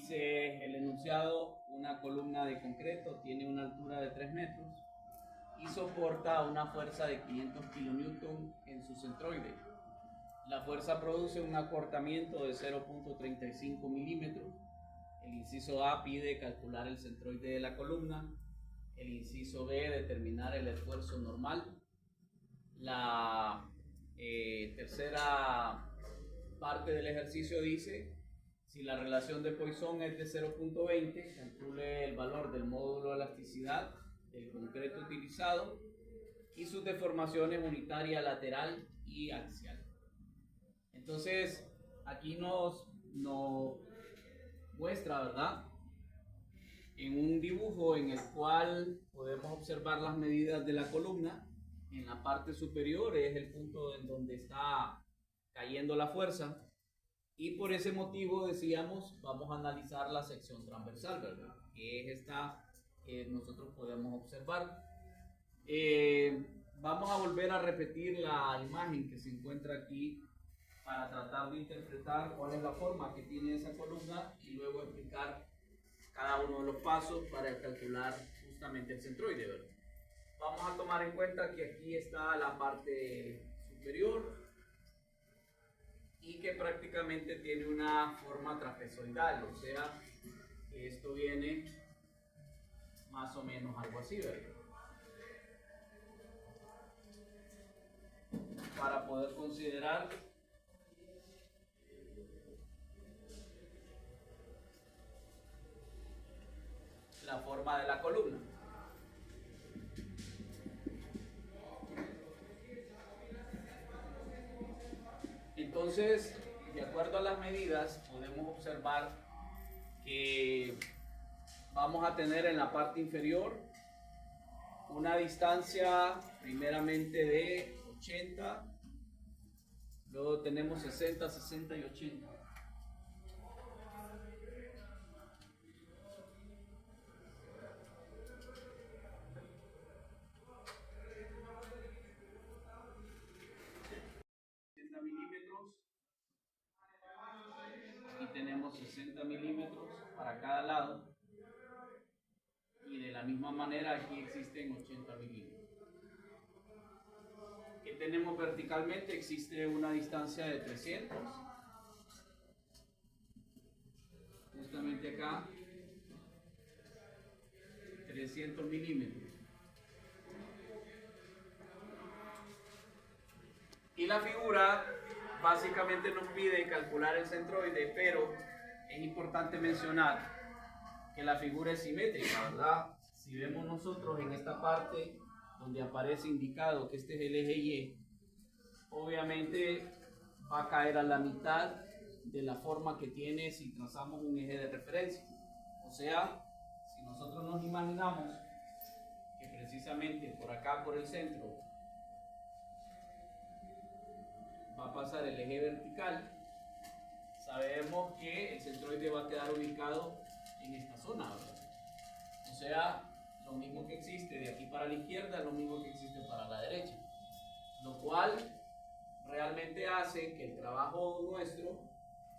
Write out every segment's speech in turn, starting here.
Dice el enunciado: una columna de concreto tiene una altura de 3 metros y soporta una fuerza de 500 kN en su centroide. La fuerza produce un acortamiento de 0.35 milímetros. El inciso A pide calcular el centroide de la columna. El inciso B, determinar el esfuerzo normal. La tercera parte del ejercicio dice: si la relación de Poisson es de 0.20, calcule el valor del módulo de elasticidad del concreto utilizado y sus deformaciones unitaria, lateral y axial. Entonces, aquí nos muestra, ¿verdad?, en un dibujo en el cual podemos observar las medidas de la columna. En la parte superior es el punto en donde está cayendo la fuerza, y por ese motivo decíamos, vamos a analizar la sección transversal, ¿verdad?, que es esta que nosotros podemos observar. Vamos a volver a repetir la imagen que se encuentra aquí para tratar de interpretar cuál es la forma que tiene esa columna y luego explicar cada uno de los pasos para calcular justamente el centroide, ¿verdad? Vamos a tomar en cuenta que aquí está la parte superior y que prácticamente tiene una forma trapezoidal, o sea, que esto viene más o menos algo así, ¿verdad? Para poder considerar la forma de la columna. Entonces, de acuerdo a las medidas, podemos observar que vamos a tener en la parte inferior una distancia primeramente de 80, luego tenemos 60, 60 y 80. Milímetros, aquí tenemos 60 milímetros para cada lado, y de la misma manera aquí existen 80 milímetros. ¿Qué tenemos verticalmente? Existe una distancia de 300, justamente acá, 300 milímetros. Y la figura básicamente nos pide calcular el centroide, pero es importante mencionar que la figura es simétrica, ¿verdad? Si vemos nosotros en esta parte donde aparece indicado que este es el eje Y, obviamente va a caer a la mitad de la forma que tiene si trazamos un eje de referencia. O sea, si nosotros nos imaginamos que precisamente por acá, por el centro, va a pasar el eje vertical, sabemos que el centroide va a quedar ubicado en esta zona, ¿verdad? O sea, lo mismo que existe de aquí para la izquierda es lo mismo que existe para la derecha, lo cual realmente hace que el trabajo nuestro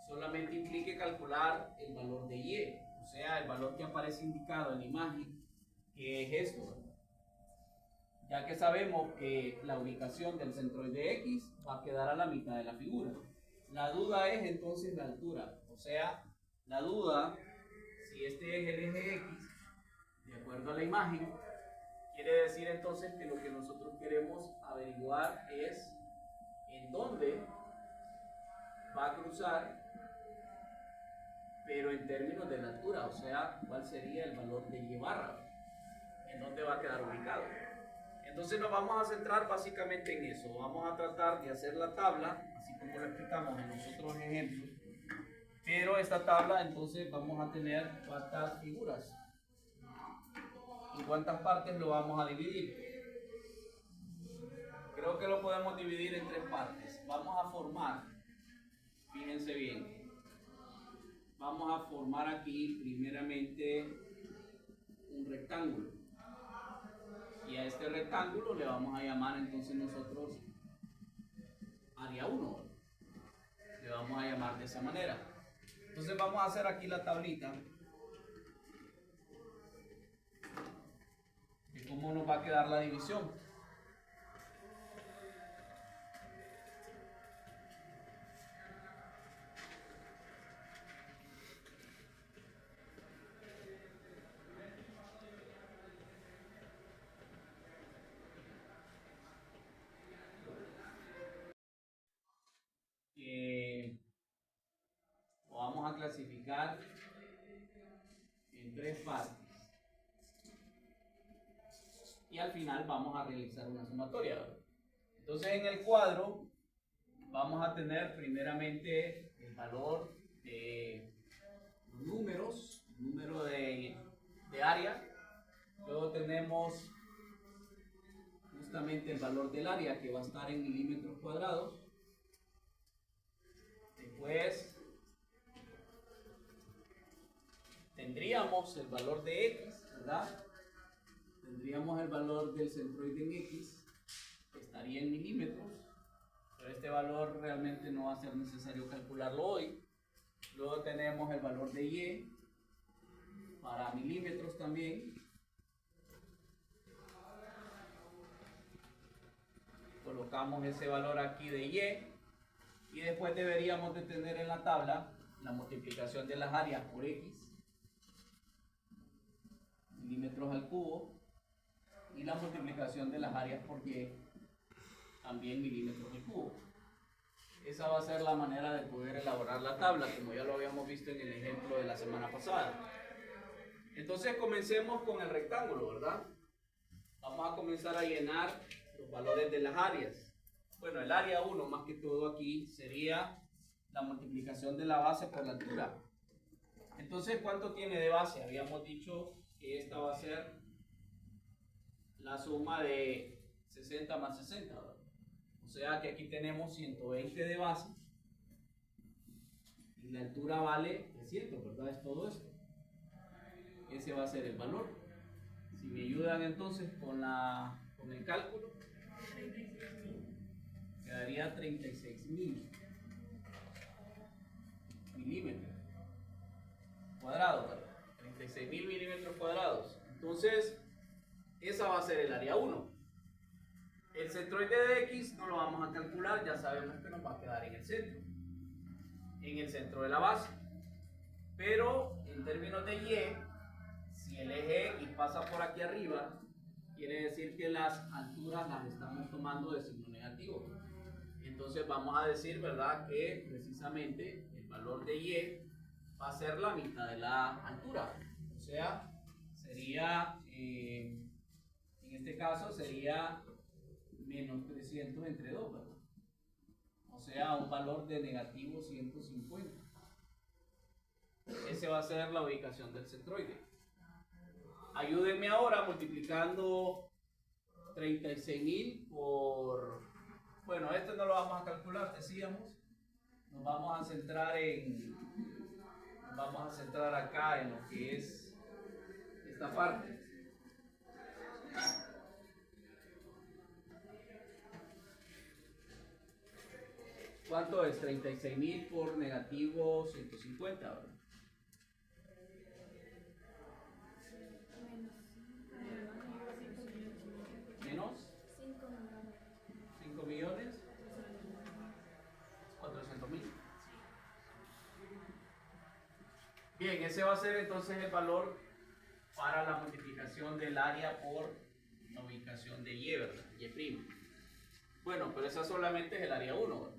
solamente implique calcular el valor de Y, o sea, el valor que aparece indicado en la imagen, que es esto, ¿verdad? Ya que sabemos que la ubicación del centroide X va a quedar a la mitad de la figura. La duda es entonces la altura, o sea, la duda si este es el eje X, de acuerdo a la imagen, quiere decir entonces que lo que nosotros queremos averiguar es en dónde va a cruzar, pero en términos de la altura, o sea, cuál sería el valor de Y barra, en dónde va a quedar ubicado. Entonces nos vamos a centrar básicamente en eso. Vamos a tratar de hacer la tabla, así como lo explicamos en los otros ejemplos, pero esta tabla entonces vamos a tener cuántas figuras y cuántas partes lo vamos a dividir. Creo que lo podemos dividir en 3 partes. Vamos a formar, fíjense bien, vamos a formar aquí primeramente un rectángulo, y a este rectángulo le vamos a llamar entonces nosotros área 1, le vamos a llamar de esa manera. Entonces vamos a hacer aquí la tablita de cómo nos va a quedar la división. Lo vamos a clasificar en 3 partes. Y al final vamos a realizar una sumatoria, ¿verdad? Entonces en el cuadro vamos a tener primeramente el valor de los números, número de área. Luego tenemos justamente el valor del área que va a estar en milímetros cuadrados. Después tendríamos el valor de X, ¿verdad? Tendríamos el valor del centroide en X, que estaría en milímetros, pero este valor realmente no va a ser necesario calcularlo hoy. Luego tenemos el valor de Y, para milímetros también. Colocamos ese valor aquí de Y, y después deberíamos de tener en la tabla la multiplicación de las áreas por X, milímetros al cubo, y la multiplicación de las áreas por Y, también milímetros al cubo. Esa va a ser la manera de poder elaborar la tabla, como ya lo habíamos visto en el ejemplo de la semana pasada. Entonces comencemos con el rectángulo, ¿verdad? Vamos a comenzar a llenar los valores de las áreas. Bueno, el área 1 más que todo aquí sería la multiplicación de la base por la altura. Entonces, ¿cuánto tiene de base? Habíamos dicho que esta va a ser la suma de 60 más 60, ¿verdad? O sea que aquí tenemos 120 de base y la altura vale 300, ¿verdad? Es todo esto. Ese va a ser el valor. Si me ayudan entonces con el cálculo, quedaría 36.000 milímetros cuadrados, ¿verdad? 36.000 milímetros cuadrados. Entonces, esa va a ser el área 1. El centroide de X no lo vamos a calcular, ya sabemos que nos va a quedar en el centro de la base. Pero en términos de Y, si el eje X pasa por aquí arriba, quiere decir que las alturas las estamos tomando de signo negativo. Entonces vamos a decir, ¿verdad?, que precisamente el valor de Y va a ser la mitad de la altura. O sea, sería, en este caso sería menos 300 entre 2, ¿verdad? O sea, un valor de negativo 150. Ese va a ser la ubicación del centroide. Ayúdenme ahora multiplicando 36.000 por... Bueno, este no lo vamos a calcular, decíamos. Nos vamos a centrar acá en lo que es esta parte. ¿Cuánto es? 36.000 por negativo 150, ¿verdad? Menos 5 millones 400.000. Bien, ese va a ser entonces el valor para la multiplicación del área por la ubicación de Y, ¿verdad? Y'. Bueno, pero esa solamente es el área 1, ¿verdad?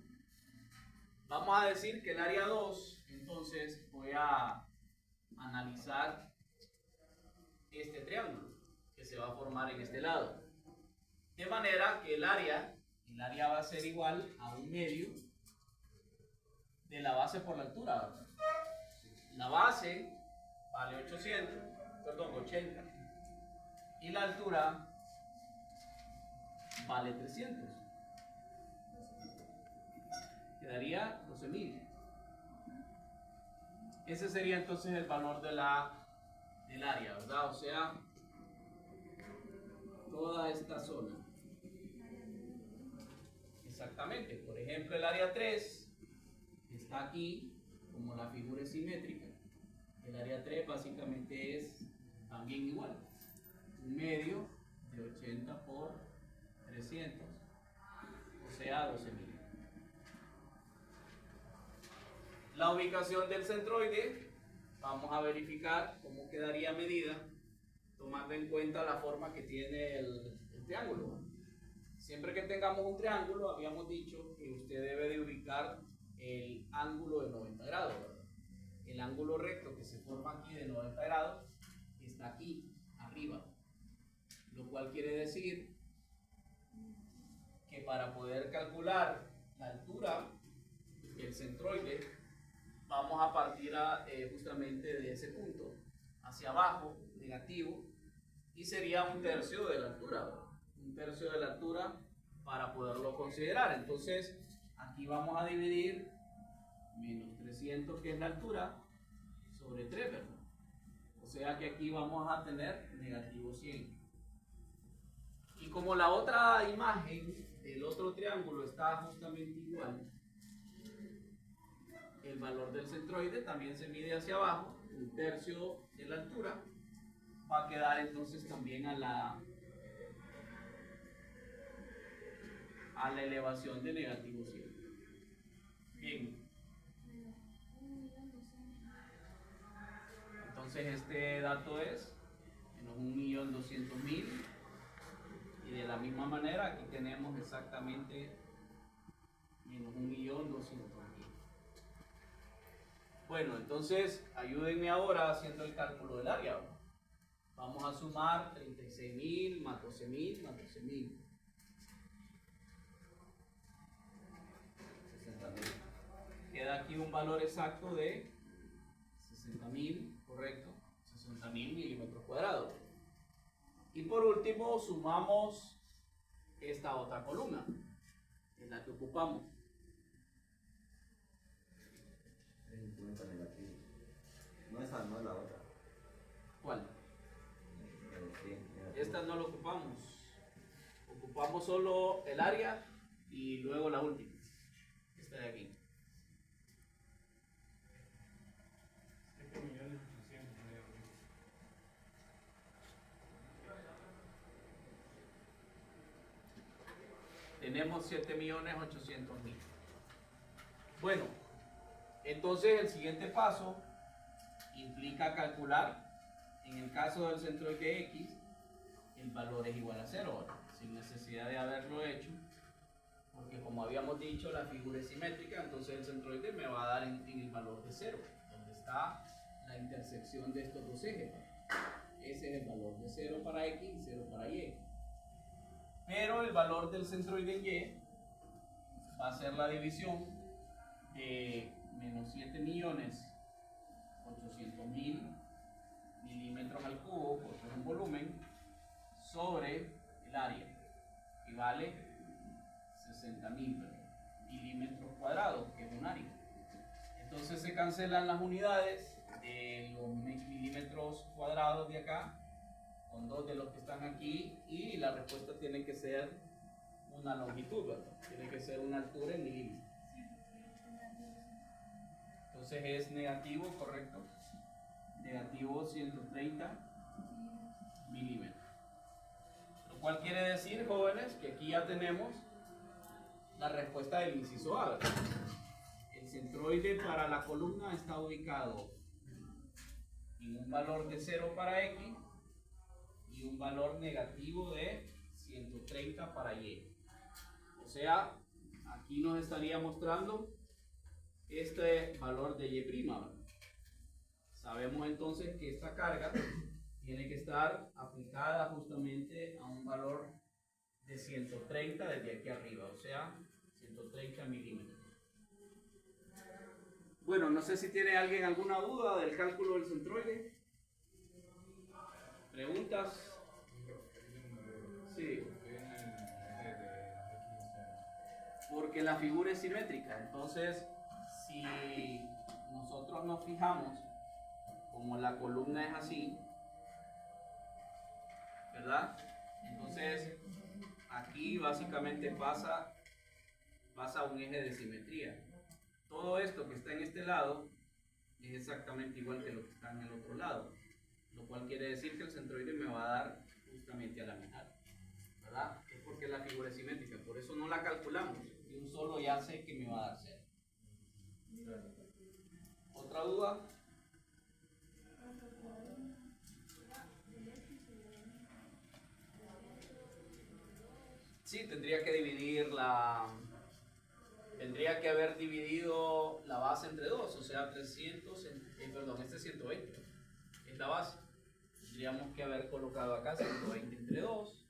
Vamos a decir que el área 2, entonces voy a analizar este triángulo que se va a formar en este lado. De manera que el área va a ser igual a 1/2 de la base por la altura, ¿verdad? La base vale 80, y la altura vale 300. Quedaría 12.000. Ese sería entonces el valor del área, ¿verdad? O sea, toda esta zona. Exactamente. Por ejemplo, el área 3 está aquí como la figura es simétrica, el área 3 básicamente es también igual. Un medio de 80 por 300, o sea 12 milímetros. La ubicación del centroide, vamos a verificar cómo quedaría medida, tomando en cuenta la forma que tiene el triángulo. Siempre que tengamos un triángulo, habíamos dicho que usted debe de ubicar el ángulo de 90 grados, ¿verdad? El ángulo recto que se forma aquí de 90 grados está aquí, arriba. Lo cual quiere decir que para poder calcular la altura del centroide, vamos a partir justamente de ese punto, hacia abajo, negativo, y sería un tercio de la altura, ¿verdad? Un tercio de la altura para poderlo considerar. Entonces, aquí vamos a dividir menos 300, que es la altura, sobre 3, ¿verdad? O sea que aquí vamos a tener negativo 100. Y como la otra imagen del otro triángulo está justamente igual, el valor del centroide también se mide hacia abajo, un tercio de la altura, va a quedar entonces también a la elevación de negativo 100. Bien. Entonces este dato es menos 1.200.000, y de la misma manera aquí tenemos exactamente menos 1.200.000. Bueno, entonces ayúdenme ahora haciendo el cálculo del área. Vamos a sumar 36.000 más 12.000 más 12.000. 60.000. Queda aquí un valor exacto de 60.000, correcto, 60.000 milímetros cuadrados. Y por último sumamos esta otra columna, en la que ocupamos. En cuenta negativo. No esa, no es la otra. ¿Cuál? Sí, Esta no la ocupamos. Ocupamos solo el área y luego la última. Esta de aquí. 7.800.000. Tenemos 7.800.000. Bueno, entonces el siguiente paso implica calcular, en el caso del centroide X, el valor es igual a 0, sin necesidad de haberlo hecho, porque como habíamos dicho, la figura es simétrica, entonces el centroide me va a dar en el valor de 0, donde está la intersección de estos dos ejes. Ese es el valor de 0 para X y 0 para Y. Pero el valor del centroide en Y va a ser la división de menos 7.800.000 milímetros al cubo, porque es un volumen, sobre el área, que vale 60.000 milímetros cuadrados, que es un área. Entonces se cancelan las unidades de los milímetros cuadrados de acá con dos de los que están aquí, y la respuesta tiene que ser una longitud, ¿verdad? Tiene que ser una altura en milímetros. Entonces es negativo, correcto, negativo 130 milímetros. Lo cual quiere decir, jóvenes, que aquí ya tenemos la respuesta del inciso A, ¿verdad? El centroide para la columna está ubicado en un valor de 0 para X y un valor negativo de 130 para Y. O sea, aquí nos estaría mostrando este valor de Y', ¿verdad? Sabemos entonces que esta carga tiene que estar aplicada justamente a un valor de 130 desde aquí arriba, o sea, 130 milímetros. Bueno, no sé si tiene alguien alguna duda del cálculo del centroide. ¿Preguntas? Sí. Porque la figura es simétrica, entonces si nosotros nos fijamos, como la columna es así, ¿verdad? Entonces aquí básicamente pasa un eje de simetría. Todo esto que está en este lado es exactamente igual que lo que está en el otro lado, lo cual quiere decir que el centroide me va a dar justamente a la mitad, ¿verdad? Es porque la figura es simétrica, por eso no la calculamos, de un solo ya sé que me va a dar 0. ¿Otra duda? Sí, tendría que haber dividido la base entre 2, o sea, 300, perdón, este es 120, es la base. Tendríamos que haber colocado acá 120 entre 2.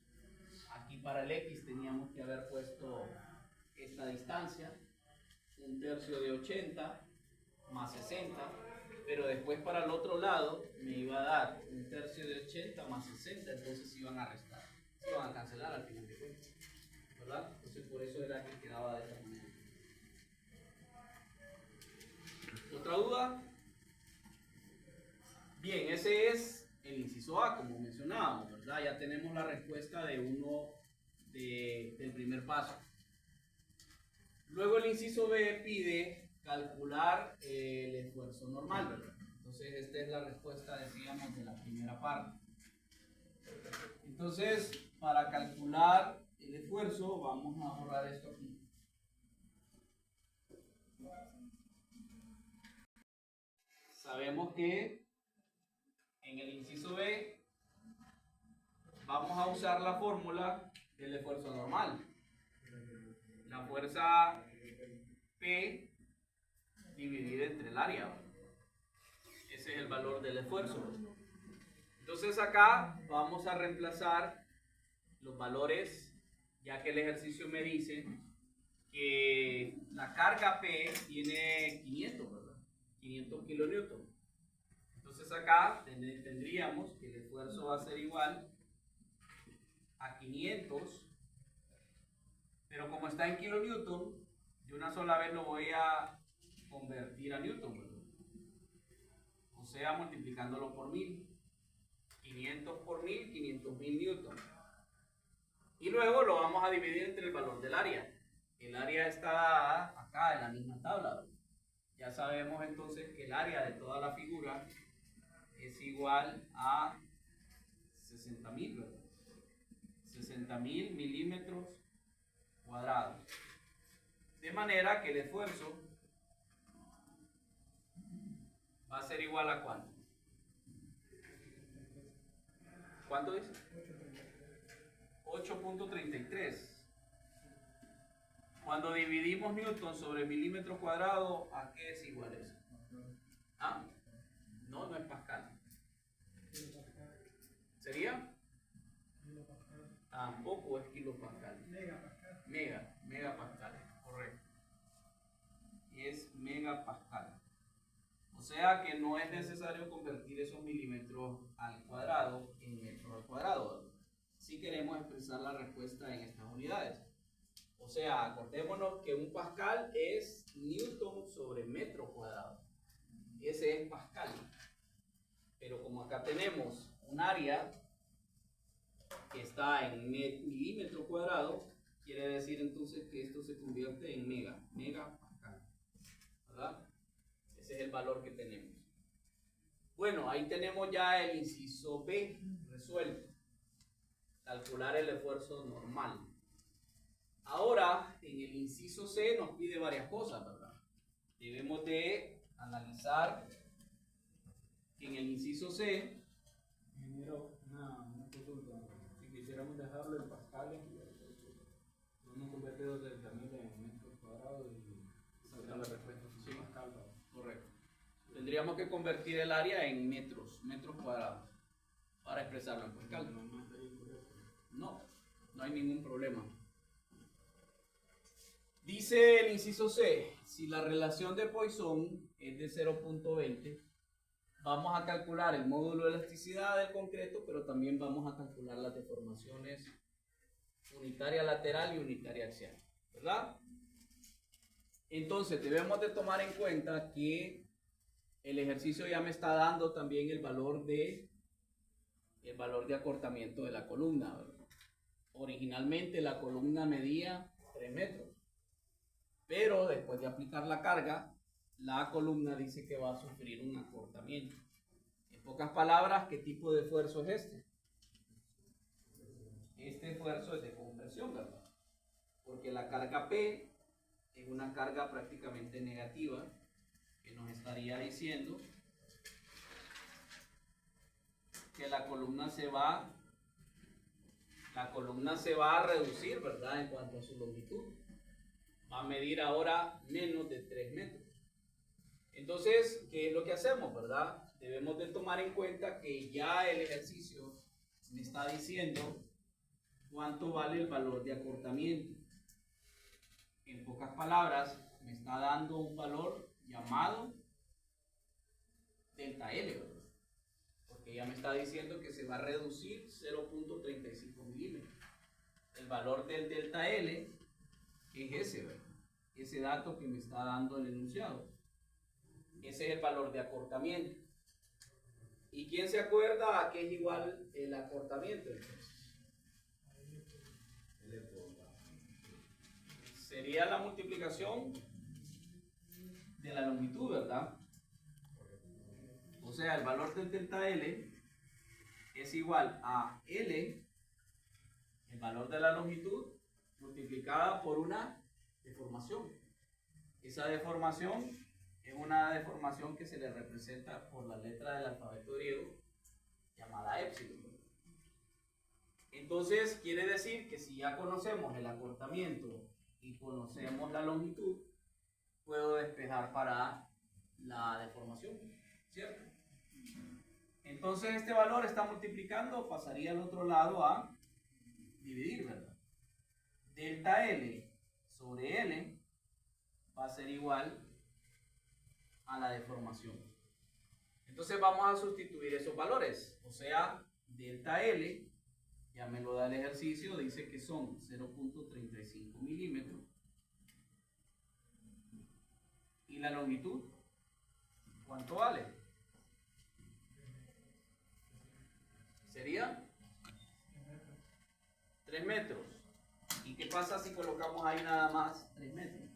Aquí para el X teníamos que haber puesto esta distancia, 1/3 de 80 más 60, pero después para el otro lado me iba a dar 1/3 de 80 más 60, entonces se iban a restar, se iban a cancelar al final de cuentas, ¿verdad? Entonces por eso era que quedaba de esta manera. ¿Otra duda? Bien, ese es el inciso A, como mencionábamos, ¿verdad? Ya tenemos la respuesta de del primer paso. Luego el inciso B pide calcular el esfuerzo normal, ¿verdad? Entonces esta es la respuesta, decíamos, de la primera parte. Entonces, para calcular el esfuerzo, vamos a borrar esto aquí. Sabemos que en el inciso B vamos a usar la fórmula del esfuerzo normal. La fuerza P dividida entre el área. Ese es el valor del esfuerzo. Entonces acá vamos a reemplazar los valores, ya que el ejercicio me dice que la carga P tiene 500, ¿verdad? 500 kilonewton. Entonces acá tendríamos que el esfuerzo va a ser igual a 500, pero como está en kilonewton, de una sola vez lo voy a convertir a newton, ¿verdad? O sea, multiplicándolo por 1000. 500 por 1000, 500.000 newton. Y luego lo vamos a dividir entre el valor del área. El área está acá en la misma tabla, ¿verdad? Ya sabemos entonces que el área de toda la figura es igual a 60.000, ¿verdad? 60.000 milímetros cuadrados. De manera que el esfuerzo va a ser igual a ¿cuánto? ¿Cuánto dice? 8.33. Cuando dividimos newton sobre milímetro cuadrado, ¿a qué es igual eso? ¿Ah? No, no es pascal. ¿Sería? Tampoco es kilopascal. Megapascal, correcto. Es megapascal. O sea que no es necesario convertir esos milímetros al cuadrado en metros al cuadrado, si queremos expresar la respuesta en estas unidades. O sea, acordémonos que un pascal es newton sobre metro cuadrado. Ese es pascal. Pero como acá tenemos un área que está en milímetro cuadrado, quiere decir entonces que esto se convierte en megapascal, ¿verdad? Ese es el valor que tenemos. Bueno, ahí tenemos ya el inciso B resuelto. Calcular el esfuerzo normal. Ahora, en el inciso C nos pide varias cosas, ¿verdad? Debemos de analizar que en el inciso C, Ingeniero, una consulta. Si quisiéramos dejarlo en pascales, uno convierte 200.000 en metros cuadrados y sacar la respuesta. Sí. Pascal, ¿no? correcto. Tendríamos que convertir el área en metros cuadrados, para expresarlo en pascal. No estaría incorrecto. No hay ningún problema. Dice el inciso C, si la relación de Poisson es de 0.20, vamos a calcular el módulo de elasticidad del concreto, pero también vamos a calcular las deformaciones unitaria lateral y unitaria axial, ¿verdad? Entonces debemos de tomar en cuenta que el ejercicio ya me está dando también el valor de acortamiento de la columna, ¿verdad? Originalmente la columna medía 3 metros, pero después de aplicar la carga la columna dice que va a sufrir un acortamiento. En pocas palabras, ¿qué tipo de esfuerzo es este? Este esfuerzo es de compresión, ¿verdad? Porque la carga P es una carga prácticamente negativa que nos estaría diciendo que la columna se va a reducir, ¿verdad? En cuanto a su longitud. Va a medir ahora menos de 3 metros. Entonces, ¿qué es lo que hacemos, verdad? Debemos de tomar en cuenta que ya el ejercicio me está diciendo cuánto vale el valor de acortamiento. En pocas palabras, me está dando un valor llamado delta L, ¿verdad? Porque ya me está diciendo que se va a reducir 0.35 milímetros. El valor del delta L es ese, ¿verdad? Ese dato que me está dando el enunciado. Ese es el valor de acortamiento. ¿Y quién se acuerda a qué es igual el acortamiento? Entonces, sería la multiplicación de la longitud, ¿verdad? O sea, el valor del delta L es igual a L, el valor de la longitud, multiplicada por una deformación. Esa deformación es una deformación que se le representa por la letra del alfabeto griego llamada épsilon. Entonces, quiere decir que si ya conocemos el acortamiento y conocemos la longitud, puedo despejar para la deformación, ¿cierto? Entonces, este valor está multiplicando, pasaría al otro lado a dividir, ¿verdad? Delta L sobre L va a ser igual a la deformación. Entonces vamos a sustituir esos valores, o sea, delta L, ya me lo da el ejercicio, dice que son 0.35 milímetros. ¿Y la longitud? ¿Cuánto vale? Sería 3 metros. ¿Y qué pasa si colocamos ahí nada más 3 metros?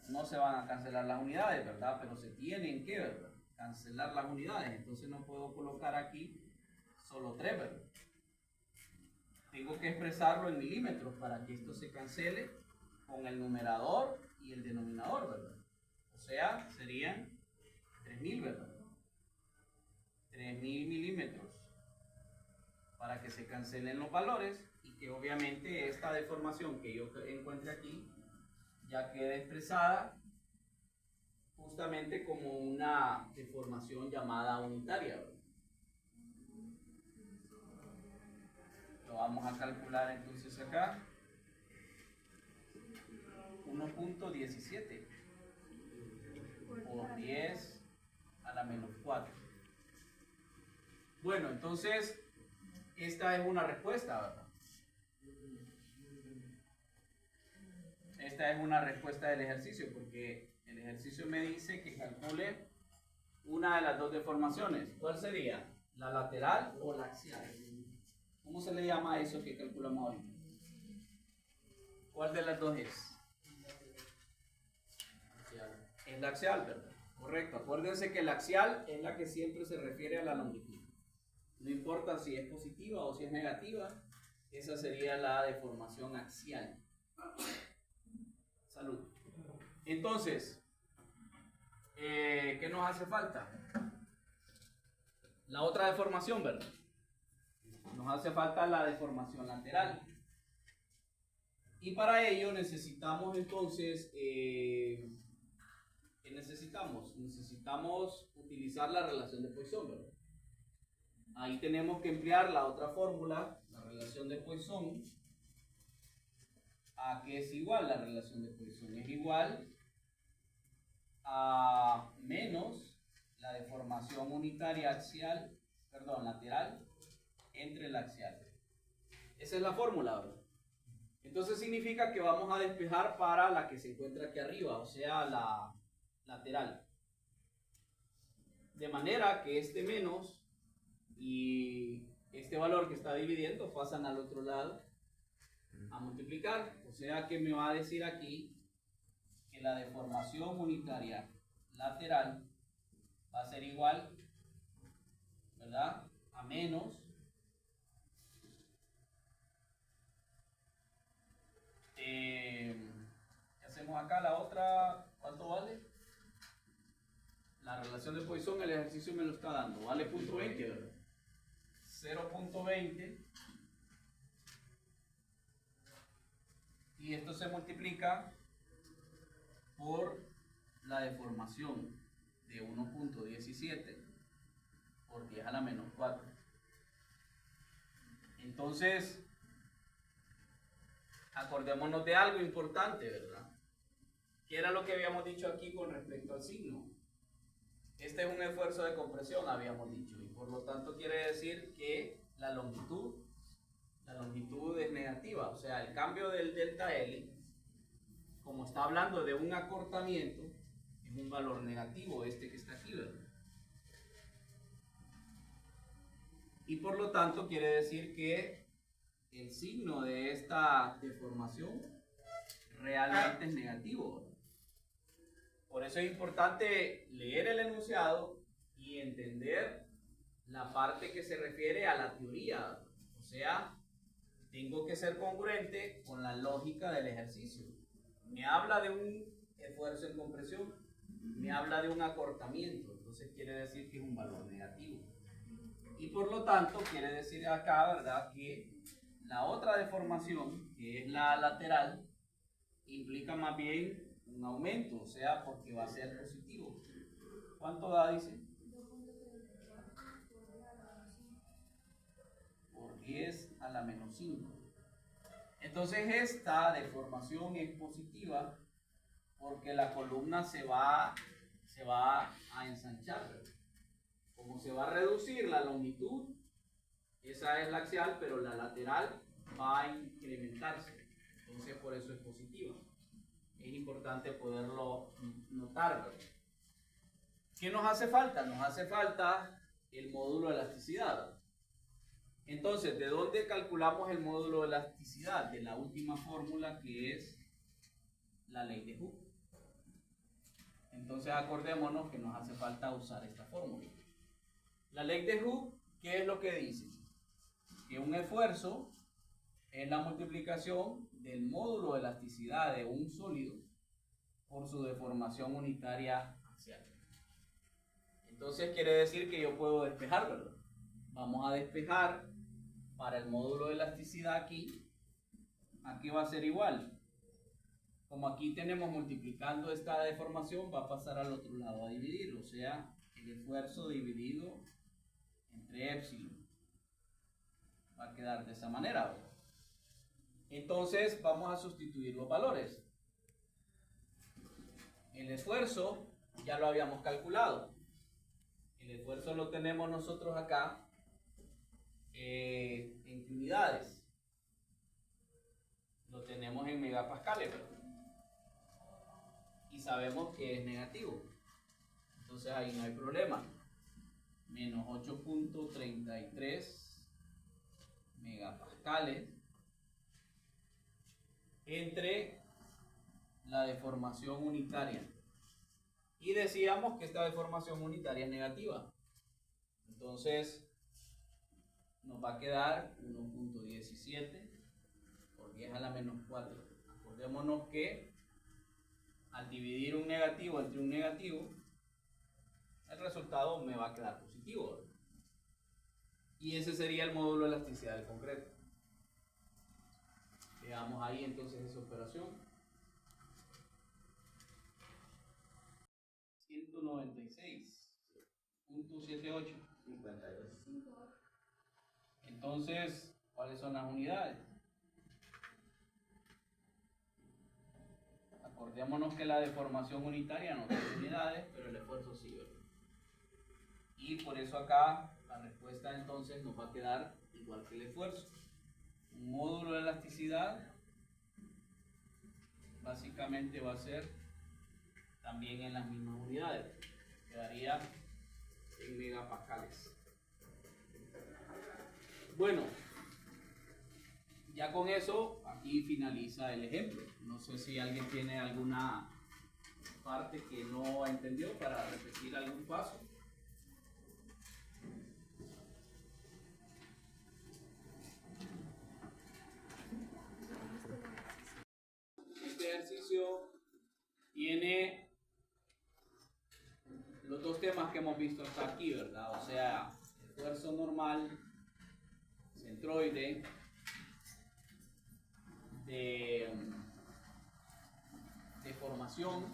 No se van a cancelar las unidades, ¿verdad? Pero se tienen que, ¿verdad?, cancelar las unidades. Entonces no puedo colocar aquí solo 3, ¿verdad? Tengo que expresarlo en milímetros para que esto se cancele con el numerador y el denominador, ¿verdad? O sea, serían 3000, ¿verdad? 3000 milímetros para que se cancelen los valores y que obviamente esta deformación que yo encuentre aquí ya queda expresada justamente como una deformación llamada unitaria, ¿verdad? Lo vamos a calcular entonces acá. 1.17 por 10 a la menos 4. Bueno, entonces esta es una respuesta, ¿verdad? Esta es una respuesta del ejercicio, porque el ejercicio me dice que calcule una de las dos deformaciones. ¿Cuál sería? ¿La lateral o la axial? ¿Cómo se le llama a eso que calculamos ahorita? ¿Cuál de las dos es? Es la axial, ¿verdad? Correcto. Acuérdense que la axial es la que siempre se refiere a la longitud. No importa si es positiva o si es negativa, esa sería la deformación axial. Salud. Entonces, ¿qué nos hace falta? La otra deformación, ¿verdad? Nos hace falta la deformación lateral. Y para ello necesitamos entonces, ¿qué necesitamos? Necesitamos utilizar la relación de Poisson, ¿verdad? Ahí tenemos que emplear la otra fórmula, la relación de Poisson. ¿A qué es igual la relación de Poisson? Es igual a menos la deformación unitaria axial, perdón, lateral, entre la axial. Esa es la fórmula, ¿verdad? Entonces significa que vamos a despejar para la que se encuentra aquí arriba, o sea, la lateral. De manera que este menos y este valor que está dividiendo pasan al otro lado a multiplicar. O sea que me va a decir aquí que la deformación unitaria lateral va a ser igual, ¿verdad?, a menos ¿qué hacemos acá? La otra, ¿cuánto vale? La relación de Poisson, el ejercicio me lo está dando, vale 0.20, ¿verdad? 0.20, y esto se multiplica por la deformación de 1.17 por 10 a la menos 4. Entonces, acordémonos de algo importante, ¿verdad? ¿Qué era lo que habíamos dicho aquí con respecto al signo? Este es un esfuerzo de compresión, habíamos dicho, y por lo tanto quiere decir que la longitud es negativa, o sea, el cambio del delta L, como está hablando de un acortamiento, es un valor negativo, este que está aquí, ¿verdad? Y por lo tanto quiere decir que el signo de esta deformación realmente es negativo, ¿verdad? Por eso es importante leer el enunciado y entender la parte que se refiere a la teoría. O sea, tengo que ser congruente con la lógica del ejercicio. Me habla de un esfuerzo en compresión, me habla de un acortamiento, entonces quiere decir que es un valor negativo. Y por lo tanto quiere decir acá, ¿verdad?, que la otra deformación, que es la lateral, implica más bien un aumento, o sea, porque va a ser positivo. ¿Cuánto da, dice? Por 10 a la menos 5. Entonces esta deformación es positiva porque la columna se va a ensanchar. Como se va a reducir la longitud, esa es la axial, pero la lateral va a incrementarse. Entonces por eso es positiva. Es importante poderlo notar, ¿verdad? ¿Qué nos hace falta? Nos hace falta el módulo de elasticidad. Entonces, ¿de dónde calculamos el módulo de elasticidad? De la última fórmula, que es la ley de Hooke. Entonces, acordémonos que nos hace falta usar esta fórmula. La ley de Hooke, ¿qué es lo que dice? Que un esfuerzo es la multiplicación del módulo de elasticidad de un sólido por su deformación unitaria axial. Entonces quiere decir que yo puedo despejar, ¿verdad? Vamos a despejar para el módulo de elasticidad aquí. Aquí va a ser igual. Como aquí tenemos multiplicando esta deformación, va a pasar al otro lado a dividir, o sea, el esfuerzo dividido entre épsilon. Va a quedar de esa manera, ¿verdad? Entonces vamos a sustituir los valores. El esfuerzo ya lo habíamos calculado. El esfuerzo lo tenemos nosotros acá en unidades. Lo tenemos en megapascales, ¿verdad? Y sabemos que es negativo. Entonces ahí no hay problema. Menos 8.33 megapascales entre la deformación unitaria. Y decíamos que esta deformación unitaria es negativa. Entonces nos va a quedar 1.17 por 10 a la menos 4. Acordémonos que al dividir un negativo entre un negativo, el resultado me va a quedar positivo, ¿verdad? Y ese sería el módulo de elasticidad del concreto. Veamos ahí entonces esa operación. 196.78. 52. Entonces, ¿cuáles son las unidades? Acordémonos que la deformación unitaria no tiene unidades, pero el esfuerzo sí, ¿verdad? Y por eso acá la respuesta entonces nos va a quedar igual que el esfuerzo. Un módulo de elasticidad básicamente va a ser también en las mismas unidades. Quedaría en megapascales. Bueno, ya con eso aquí finaliza el ejemplo. No sé si alguien tiene alguna parte que no entendió para repetir algún paso. Este ejercicio tiene los dos temas que hemos visto hasta aquí, ¿verdad? O sea, esfuerzo normal, centroide, de formación,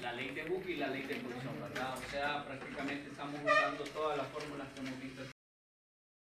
la ley de Hooke y la ley de Poisson, ¿verdad? O sea, prácticamente estamos usando todas las fórmulas que hemos visto